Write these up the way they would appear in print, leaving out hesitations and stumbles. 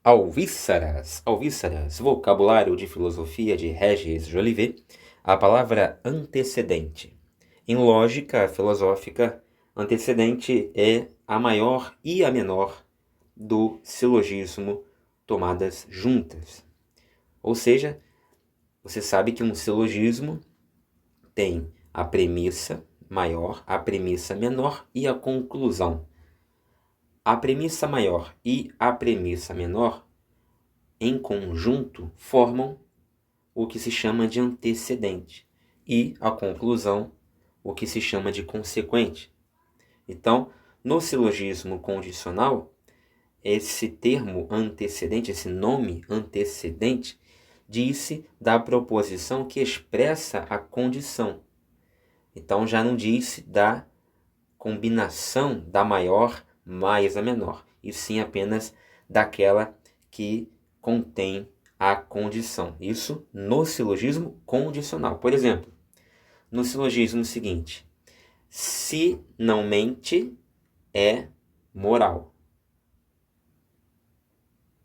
Alvíceras, vocabulário de filosofia de Regis Jolivet, a palavra antecedente. Em lógica filosófica, antecedente é a maior e a menor do silogismo tomadas juntas. Ou seja, você sabe que um silogismo tem a premissa maior, a premissa menor e a conclusão. A premissa maior e a premissa menor, em conjunto, formam o que se chama de antecedente e a conclusão, o que se chama de consequente. Então, no silogismo condicional, esse termo antecedente, esse nome antecedente, diz-se da proposição que expressa a condição. Então, já não diz-se da combinação da maior mais a menor, e sim apenas daquela que contém a condição. Isso no silogismo condicional. Por exemplo, no silogismo seguinte: se não mente, é moral.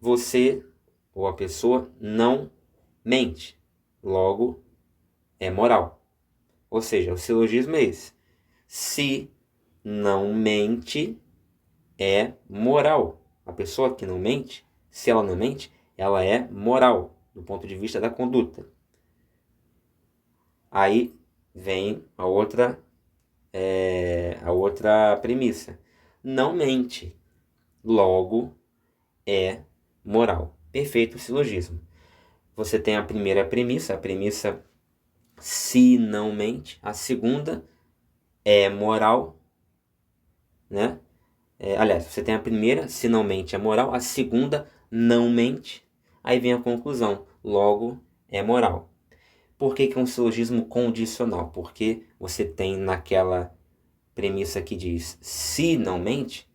Você ou a pessoa não mente, logo é moral. Ou seja, o silogismo é esse: se não mente, é moral. A pessoa que não mente, se ela não mente, ela é moral, do ponto de vista da conduta. Aí vem a outra premissa. Não mente, logo é moral. Perfeito silogismo. Você tem a primeira premissa, a premissa se não mente. A segunda é moral, né? Aliás, você tem a primeira, se não mente é moral. A segunda, não mente. Aí vem a conclusão, logo é moral. Por que que é um silogismo condicional? Porque você tem naquela premissa que diz se não mente,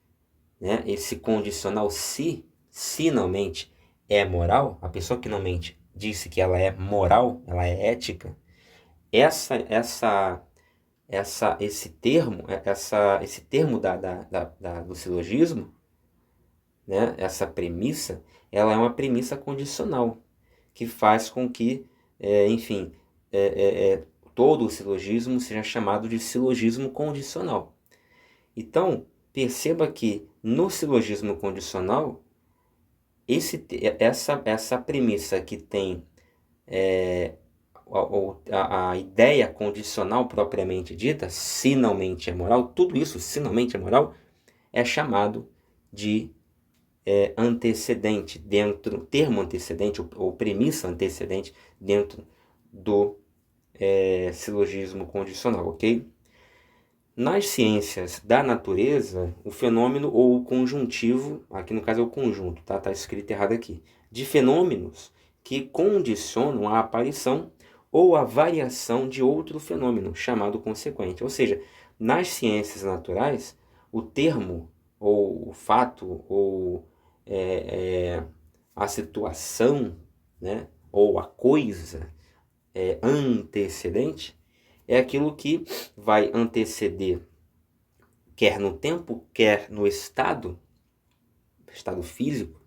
né? Esse condicional se não mente é moral. A pessoa que não mente disse que ela é moral, ela é ética. Esse termo do silogismo, né? Essa premissa, ela é uma premissa condicional que faz com que, enfim, todo o silogismo seja chamado de silogismo condicional. Então, perceba que no silogismo condicional, essa premissa que tem a ideia condicional propriamente dita, se não mente é moral, tudo isso, se não mente é moral, é chamado de antecedente termo antecedente ou premissa antecedente dentro do silogismo condicional, ok? Nas ciências da natureza, o fenômeno ou o conjuntivo, aqui no caso é o conjunto, tá? Tá escrito errado aqui, de fenômenos que condicionam a aparição ou a variação de outro fenômeno, chamado consequente. Ou seja, nas ciências naturais, o termo, ou o fato, ou a situação, né? Ou a coisa antecedente, é aquilo que vai anteceder, quer no tempo, quer no estado físico,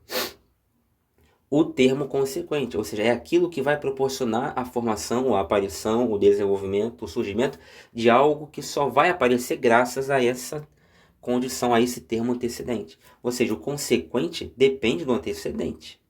o termo consequente, ou seja, é aquilo que vai proporcionar a formação, a aparição, o desenvolvimento, o surgimento de algo que só vai aparecer graças a essa condição, a esse termo antecedente. Ou seja, o consequente depende do antecedente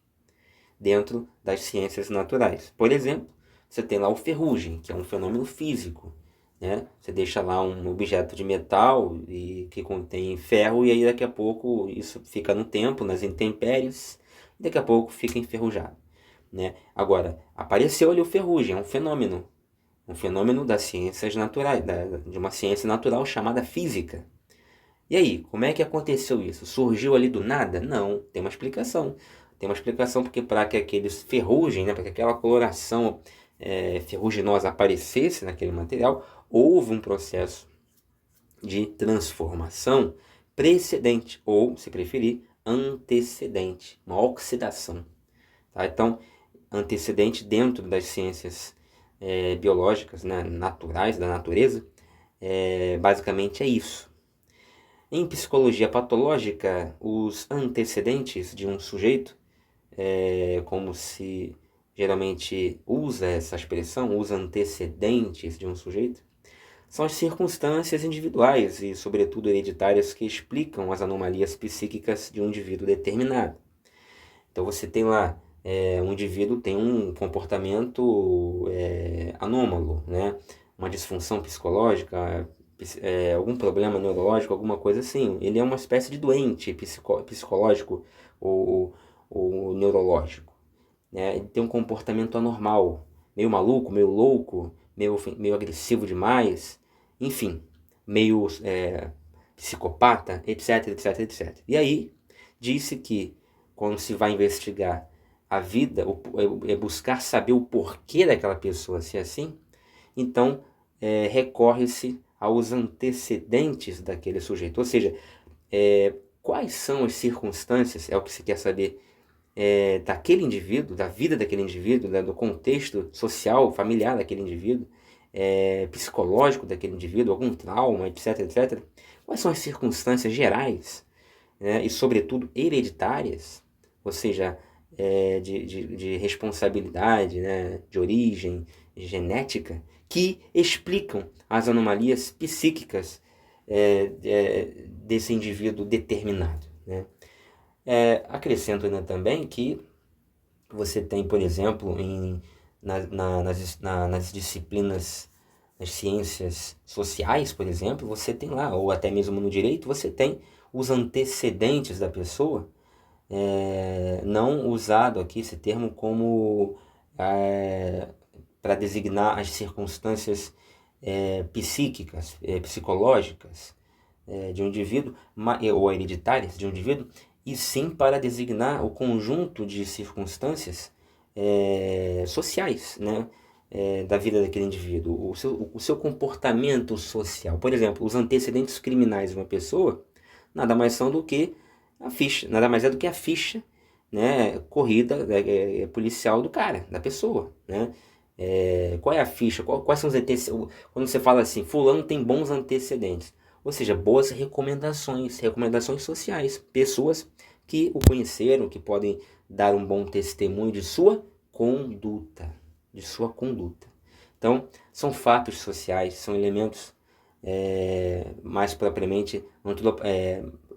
dentro das ciências naturais. Por exemplo, você tem lá o ferrugem, que é um fenômeno físico, né? Você deixa lá um objeto de metal e que contém ferro, e aí daqui a pouco isso fica no tempo, nas intempéries, e daqui a pouco fica enferrujado, né? Agora, apareceu ali o ferrugem, é um fenômeno das ciências naturais, de uma ciência natural chamada física. E aí, como é que aconteceu isso? Surgiu ali do nada? Não, tem uma explicação. Tem uma explicação porque para que aqueles ferrugem, né, para que aquela coloração ferruginosa aparecesse naquele material, houve um processo de transformação precedente, ou, se preferir, antecedente, uma oxidação. Tá? Então, antecedente dentro das ciências biológicas, né, naturais, da natureza, basicamente é isso. Em psicologia patológica, os antecedentes de um sujeito como se geralmente usa essa expressão, usa antecedentes de um sujeito, são as circunstâncias individuais e, sobretudo, hereditárias que explicam as anomalias psíquicas de um indivíduo determinado. Então você tem lá, um indivíduo tem um comportamento anômalo, né? Uma disfunção psicológica, algum problema neurológico, alguma coisa assim. Ele é uma espécie de doente psicológico ou neurológico, né? Ele tem um comportamento anormal, meio maluco, meio louco, meio agressivo demais, enfim, meio psicopata, etc, etc, etc. E aí, disse que quando se vai investigar a vida, é buscar saber o porquê daquela pessoa ser assim, então recorre-se aos antecedentes daquele sujeito. Ou seja, quais são as circunstâncias, é o que se quer saber, daquele indivíduo, da vida daquele indivíduo, do contexto social, familiar daquele indivíduo, psicológico daquele indivíduo, algum trauma, etc, etc. Quais são as circunstâncias gerais, né, e sobretudo hereditárias, ou seja, de responsabilidade, né, de origem genética, que explicam as anomalias psíquicas desse indivíduo determinado, né? Acrescento ainda também que você tem, por exemplo, nas disciplinas, nas ciências sociais, por exemplo, você tem lá, ou até mesmo no direito, você tem os antecedentes da pessoa, não usado aqui esse termo como para designar as circunstâncias psíquicas, psicológicas de um indivíduo, ou hereditárias de um indivíduo, e sim para designar o conjunto de circunstâncias sociais, né, da vida daquele indivíduo, o seu comportamento social. Por exemplo, os antecedentes criminais de uma pessoa nada mais são do que a ficha, nada mais é do que a ficha, né, corrida policial do cara, da pessoa, né? Qual é a ficha? Quais são os antecedentes? Quando você fala assim, fulano tem bons antecedentes, ou seja, boas recomendações sociais, pessoas que o conheceram, que podem dar um bom testemunho de sua conduta, Então, são fatos sociais, são elementos mais propriamente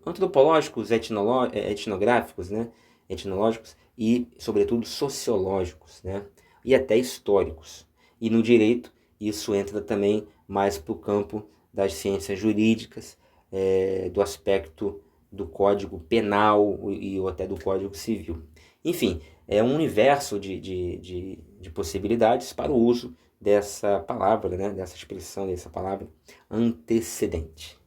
antropológicos, etnográficos, né? Etnológicos e, sobretudo, sociológicos, né? E até históricos. E no direito, isso entra também mais para o campo das ciências jurídicas, do aspecto do Código Penal e ou até do Código Civil. Enfim, é um universo de possibilidades para o uso dessa palavra, né? Dessa expressão, dessa palavra antecedente.